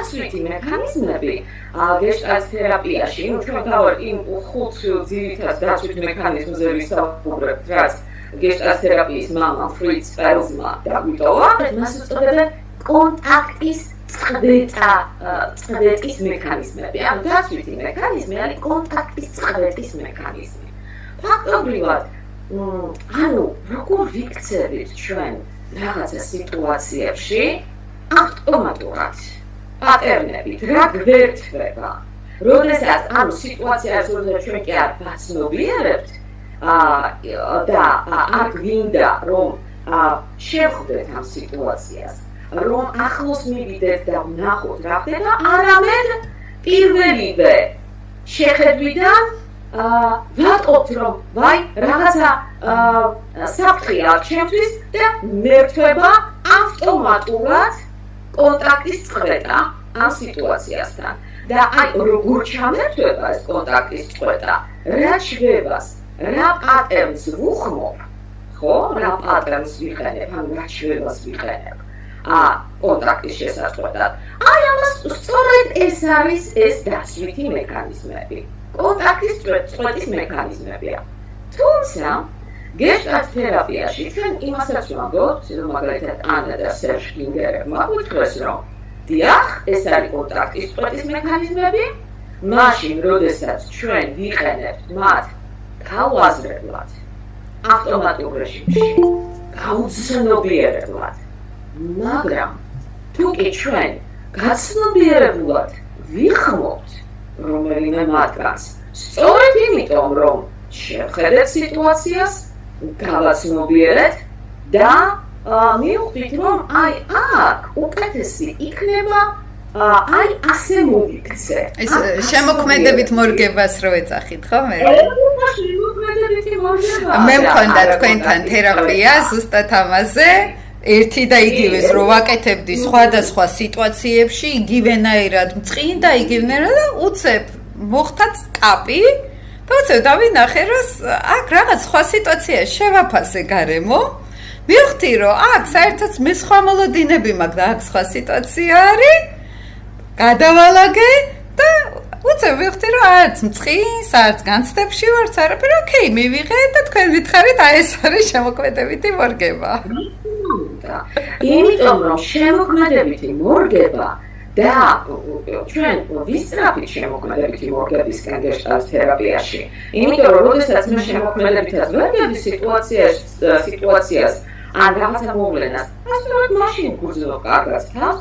დასვითი მექანიზმები გეშტალტ თერაპიაში, ჩვენ დავარ იმ 5 ძირითად დასვით მექანიზმზე ვისაუბრებთ, რაც გეშტალტ თერაპიის მამა ფრიც პერლზმა დაგვიტოვა. მას უწოდებენ კონტაქტის წყვეტის მექანიზმები. ანუ დასვითი მექანიზმი არის კონტაქტის წყვეტის მექანიზმი. ფაქტობრივად, ანუ როგორ ვიქცევით ჩვენ რაღაცა სიტუაციებში ავტომატურად პატერნებით რა გვერდება. როდესაც ანუ სიტუაციას როდესაც ჩვენ კი არ ვაცნობიერებთ და არ გვინდა რომ შევხვდეთ ამ სიტუაციას, რომ ახლოს მივიდეთ და ვნახოთ რა ხდება, არამედ პირველივე შეხედვიდან ვატყობთ რომ ვაი რაღაცა საფრთხე აქვს ჩემთვის და მერტება ავტომატურად კონტაქტის წყვეტა ამ სიტუაციასთან. და აი როგორ ჩამერთვება ეს კონტაქტის წყვეტა, რა შვებას, რა პატერნს ვუხმობ, ხო, რა პატერნს ვიყენებ, ან რა შვებას ვიყენებ კონტაქტის შესაწყვეტად. აი ამას სწორედ ეს არის ეს დასვითი მექანიზმები. კონტაქტის წყვეტის მექანიზმებია. თუმცა გეშტალტ თერაპიაში ჩვენ იმასაც ვამბობთ, მაგალითად ანა და სერჟ კინგერებმა უთხრეს, რომ დიახ, ეს არის კონტაქტის წყვეტის მექანიზმები, მაშინ, როდესაც ჩვენ ვიყენებთ მათ გაუაზრებლად, ავტომატურ რეჟიმში, გაუცნობიერებლად, მაგრამ თუ კი ჩვენ გაცნობიერებულად ვიხმობთ რომელიმე მათგანს, სწორედ იმიტომ, რომ შევხედეთ სიტუაციას, გავაცნობიერეთ და მივხვდით, რომ აი აქ უკეთესი იქნება აი ასე მოვიქცე. ეს შემოქმედებით მორგებას რო ეძახით, ხო მე? შემოქმედებითი მორგება. მე მქონდა თქვენთან თერაპია ზუსტად ამაზე. ერთი და იგივეს რო ვაკეთებდი სხვადასხვა სიტუაციებში, იგივენაირად მწყინდა, იგივენაირად და უცებ მოხდათ კაპი და უცებ დავინახე, რომ აქ რაღაც სხვა სიტუაცია შევაფასე გარემო. მივხვდი, რომ აქ საერთოდ მე სხვა მოლოდინები მაქვს და აქ სხვა სიტუაცია არის. გადავალაგე და უცებ მივხვდი, რომ არც მწყინს, არც განცდებში ვარც არაფერი, ოკეი, მივიღე და თქვენ მითხარით, აი ეს არის შემოქმედებითი მორგება. იმიტომ რომ შემოქმედებითი მორგება და ჩვენ ვისწრაფით შემოქმედებითი მორგებისკენ გეშტალტ თერაპიაში. იმიტომ რომ როდესაც მე შემოქმედებითად ვერგები სიტუაციას ან რაღაცა მოვლენას, ასე რომ მაშინ გურძნობ კარგად თავს